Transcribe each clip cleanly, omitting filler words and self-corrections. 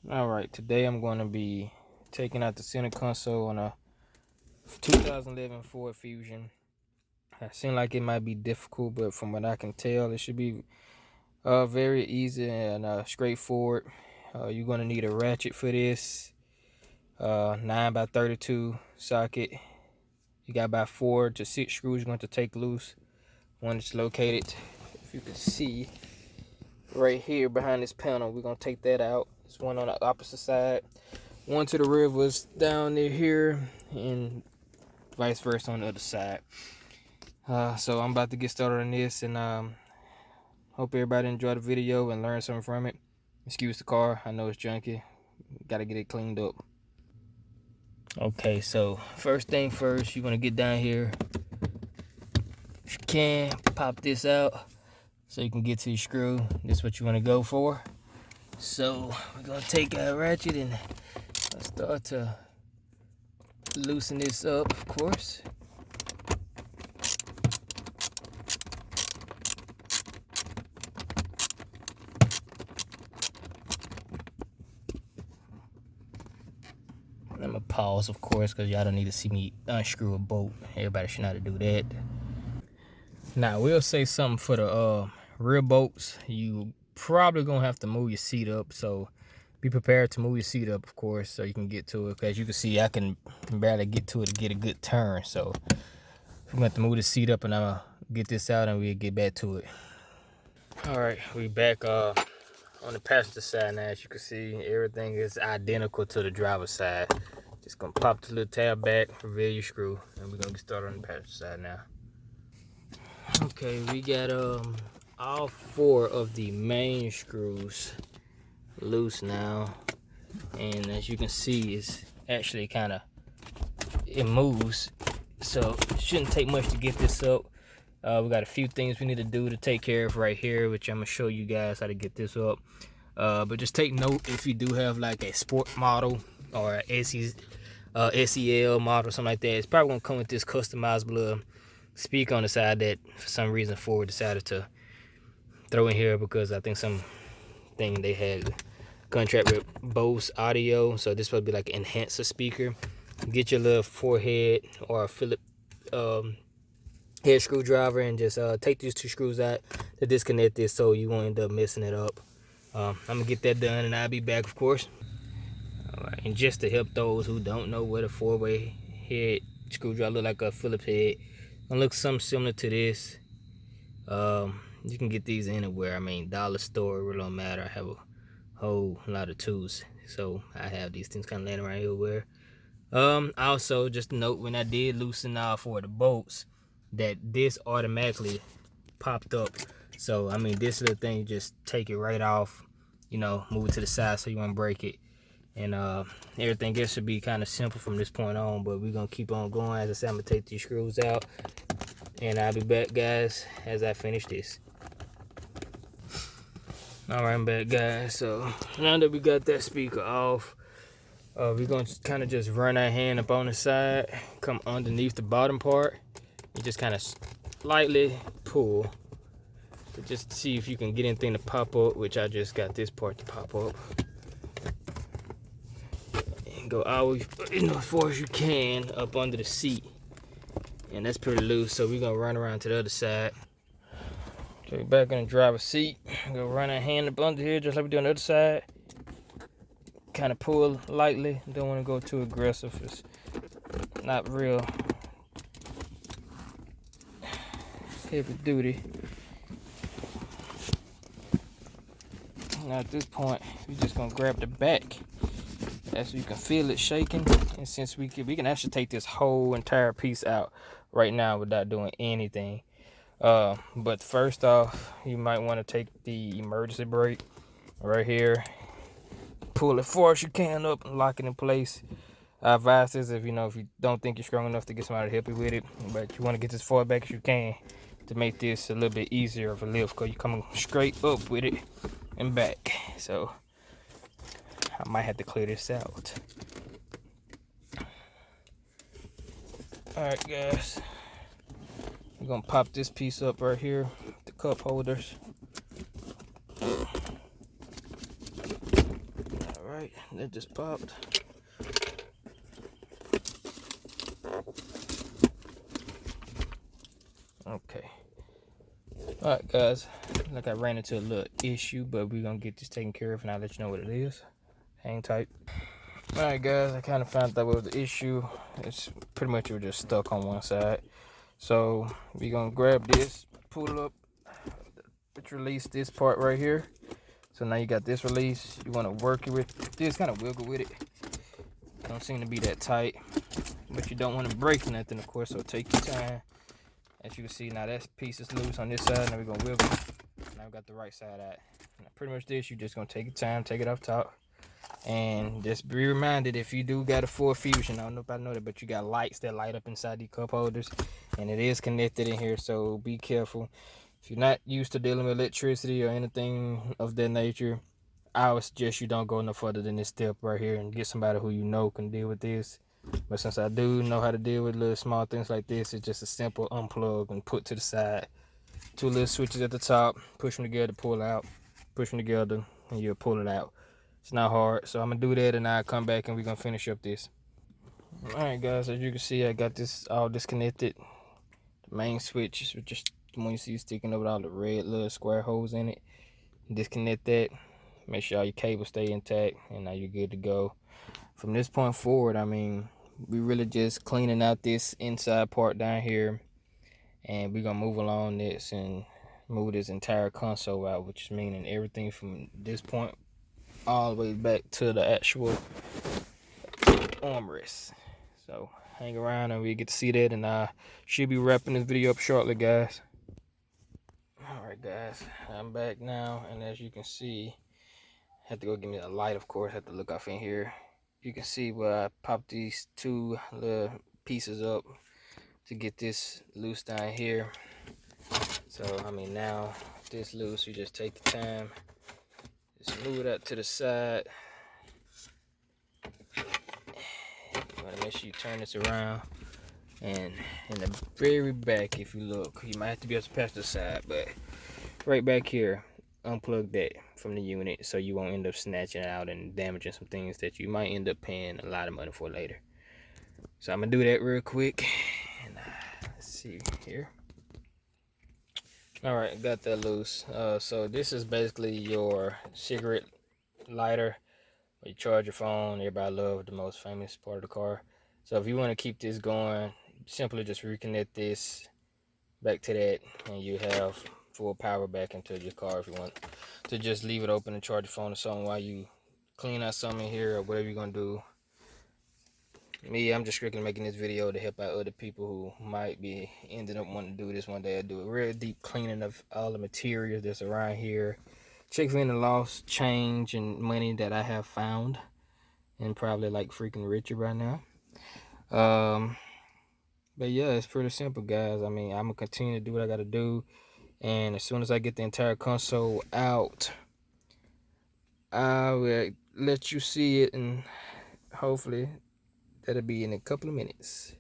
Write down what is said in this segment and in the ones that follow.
Alright, today I'm going to be taking out the center console on a 2011 Ford Fusion. It seems like it might be difficult, but from what I can tell, it should be very easy and straightforward. You're going to need a ratchet for this, 9x32 socket. You got about 4 to 6 screws you're going to take loose. One is located, if you can see, right here behind this panel. We're going to take that out. There's one on the opposite side. One to the rear was down near here, and vice versa on the other side. So I'm about to get started on this, and hope everybody enjoyed the video and learned something from it. Excuse the car, I know it's junky. Gotta get it cleaned up. Okay, so first thing first, you want to get down here. If you can, pop this out so you can get to your screw. This is what you want to go for. So we're gonna take our ratchet and start to loosen this up, of course. I'm gonna pause, of course, because y'all don't need to see me unscrew a bolt. Everybody should know how to do that. Now, we'll say something for the rear bolts. You probably gonna have to move your seat up, so be prepared to move your seat up, of course, so you can get to it. As you can see, I can barely get to it to get a good turn, so we're gonna have to move the seat up, and I'll get this out and we'll get back to it. All right, we back on the passenger side now. As you can see, everything is identical to the driver's side. Just gonna pop the little tab back, reveal your screw, and we're gonna get started on the passenger side now. Okay, we got all 4 of the main screws loose now, and as you can see, it's actually it moves, so it shouldn't take much to get this up. We got a few things we need to do to take care of right here, which I'm gonna show you guys how to get this up. But just take note, if you do have like a sport model or a SEL model, something like that, it's probably gonna come with this customizable speaker on the side that for some reason Ford decided to throw in here, because I think something they had contract with Bose audio, so this would be like an enhancer speaker. Get your little forehead or a Phillips head screwdriver and just take these 2 screws out to disconnect this, so you won't end up messing it up. I'm gonna get that done and I'll be back, of course. All right, and just to help those who don't know what a 4-way head screwdriver look like, a Phillips head, gonna look something similar to this. You can get these anywhere. I mean, dollar store, it really don't matter. I have a whole lot of tools, so I have these things kind of laying around everywhere. Also, just note, when I did loosen off for the bolts, that this automatically popped up. So I mean, this little thing, just take it right off, you know, move it to the side so you won't break it, and everything else should be kind of simple from this point on. But we're gonna keep on going. As I said, I'm gonna take these screws out, and I'll be back, guys, as I finish this. All right, I'm back, guys. So now that we got that speaker off, we're gonna kind of just run our hand up on the side, come underneath the bottom part, and just kind of lightly pull to just see if you can get anything to pop up, which I just got this part to pop up. And go always, as far as you can up under the seat, and that's pretty loose. So we're gonna run around to the other side. Okay, back in the driver's seat. Go run our hand up under here just like we do on the other side. Kind of pull lightly. Don't want to go too aggressive. It's not real heavy duty. Now at this point, we're just gonna grab the back, as you can feel it shaking. And since we can actually take this whole entire piece out right now without doing anything. But first off, you might want to take the emergency brake right here. Pull it far as you can up and lock it in place. I advise this if you don't think you're strong enough to get somebody to help you with it, but you want to get this far back as you can to make this a little bit easier of a lift, because you're coming straight up with it and back. So I might have to clear this out. All right, guys, we're gonna pop this piece up right here, the cup holders. All right. right, that just popped. Okay. All right, guys. Like I ran into a little issue, but we're gonna get this taken care of, and I'll let you know what it is. Hang tight. All right, guys. I kind of found out what was the issue. It's pretty much it was just stuck on one side. So we're gonna grab this, pull it up, let's release this part right here. So now you got this release. You want to work it with this, kind of wiggle with it. Don't seem to be that tight, but you don't want to break nothing, of course. So take your time. As you can see, now that piece is loose on this side. Now we're gonna wiggle. Now we got the right side out. Now pretty much this, you just gonna take your time, take it off top, and just be reminded if you do got a full fusion. I don't know if I know that, but you got lights that light up inside these cup holders, and it is connected in here. So be careful. If you're not used to dealing with electricity or anything of that nature, I would suggest you don't go no further than this step right here and get somebody who you know can deal with this. But since I do know how to deal with little small things like this, it's just a simple unplug and put to the side. Two little switches at the top, push them together, pull out, push them together, and you'll pull it out. It's not hard. So I'm gonna do that and I'll come back and we're gonna finish up this. Alright guys, as you can see, I got this all disconnected. The main switch is just the one you see sticking up with all the red little square holes in it. Disconnect that. Make sure all your cables stay intact, and now you're good to go. From this point forward, I mean, we really just cleaning out this inside part down here, and we're gonna move along this and move this entire console out, which is meaning everything from this point all the way back to the actual armrest. So hang around and we get to see that, and I should be wrapping this video up shortly, guys. Alright guys, I'm back now, and as you can see, I had to go get me a light, of course. I had to look off in here. You can see where I popped these two little pieces up to get this loose down here. So I mean, now this loose, you just take your time, just move it out to the side. You want to make sure you turn this around, and in the very back, if you look, you might have to be able to pass the side, but right back here, unplug that from the unit so you won't end up snatching out and damaging some things that you might end up paying a lot of money for later. So I'm gonna do that real quick, and let's see here. All right, got that loose. So this is basically your cigarette lighter where you charge your phone. Everybody loves the most famous part of the car. So if you want to keep this going, simply just reconnect this back to that, and you have full power back into your car. If you want to just leave it open and charge your phone or something while you clean out something in here or whatever you're gonna do. Me, I'm just strictly making this video to help out other people who might be ending up wanting to do this one day. I do a real deep cleaning of all the materials that's around here, check for any lost change and money that I have found, and probably like freaking Richard right now. But yeah, it's pretty simple, guys. I mean, I'm gonna continue to do what I gotta do, and as soon as I get the entire console out, I will let you see it, and hopefully that'll be in a couple of minutes.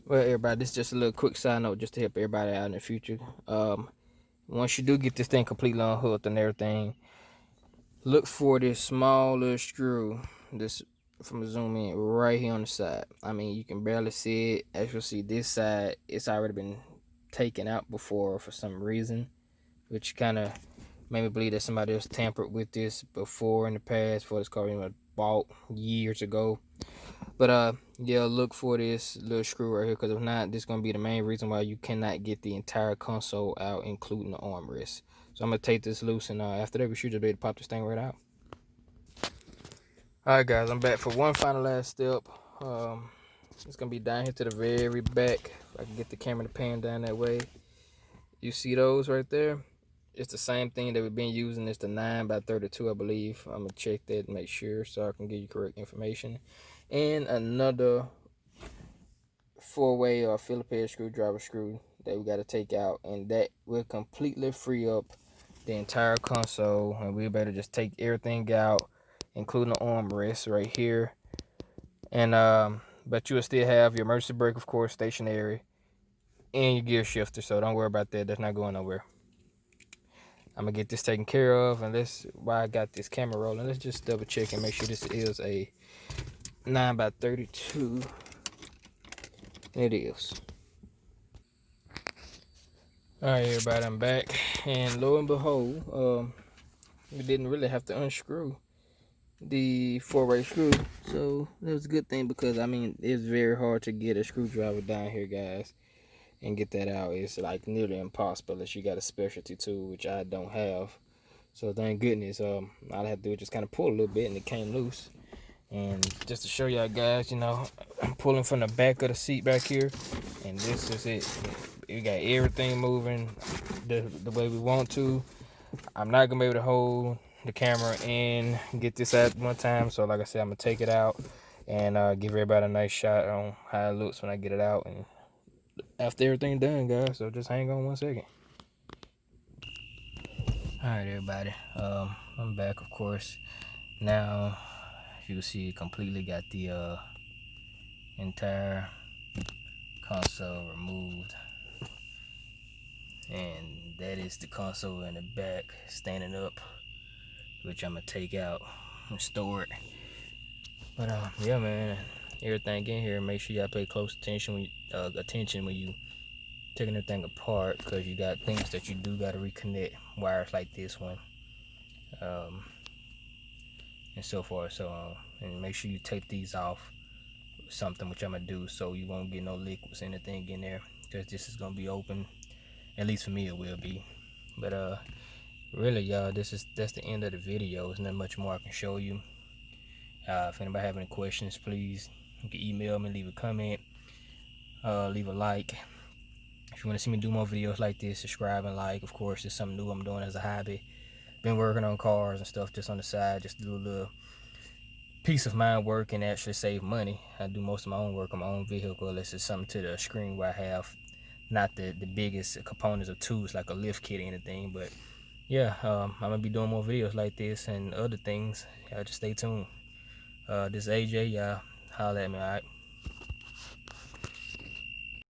Well, everybody, this is just a little quick side note just to help everybody out in the future. Once you do get this thing completely unhooked and everything, look for this small little screw, this from a zoom in right here on the side. I mean, you can barely see it. As you'll see, this side, it's already been taken out before for some reason, which kind of made me believe that somebody else tampered with this before in the past, before this car was bought years ago. But yeah, look for this little screw right here, because if not, this is going to be the main reason why you cannot get the entire console out, including the armrest. So I'm going to take this loose, and after that, we should just be able to pop this thing right out. Alright guys, I'm back for one final last step. It's going to be down here to the very back. If I can get the camera to pan down that way. You see those right there? It's the same thing that we've been using. It's the 9x32, I believe. I'm going to check that and make sure so I can give you correct information. And another 4-way or Phillips head screwdriver screw that we got to take out, and that will completely free up the entire console, and we'll better just take everything out, including the armrest right here. And but you will still have your emergency brake, of course, stationary, and your gear shifter, so don't worry about that. That's not going nowhere. I'm gonna get this taken care of, and that's why I got this camera rolling. Let's just double check and make sure this is a 9x32. It is. All right, everybody, I'm back, and lo and behold, we didn't really have to unscrew the 4-way screw, so that was a good thing, because I mean it's very hard to get a screwdriver down here, guys, and get that out. It's like nearly impossible unless you got a specialty tool, which I don't have. So thank goodness, all I had to do was just kind of pull a little bit and it came loose. And just to show y'all guys, you know, I'm pulling from the back of the seat back here, and this is it. We got everything moving the way we want to. I'm not gonna be able to hold the camera and get this at one time, so like I said, I'm gonna take it out and give everybody a nice shot on how it looks when I get it out, and after everything done, guys. So just hang on 1 second. All right, everybody, I'm back, of course. Now you can see it completely got the entire console removed, and that is the console in the back standing up, which I'm gonna take out and store it. But yeah, man, everything in here, make sure y'all pay close attention when you taking everything apart, because you got things that you do got to reconnect, wires like this one, and so forth. So and make sure you take these off, something which I'm gonna do, so you won't get no liquids, anything in there, because this is gonna be open. At least for me it will be. But really, y'all, that's the end of the video. There's not much more I can show you. If anybody have any questions, please, you can email me, leave a comment, leave a like. If you want to see me do more videos like this, subscribe and like. Of course, it's something new I'm doing as a hobby. Been working on cars and stuff just on the side, just to do a little peace of mind work and actually save money. I do most of my own work on my own vehicle, unless it's something to the screen where I have not the biggest components of tools like a lift kit or anything. But yeah, I'm gonna be doing more videos like this and other things. Y'all just stay tuned. This is AJ. Y'all holla at me, alright?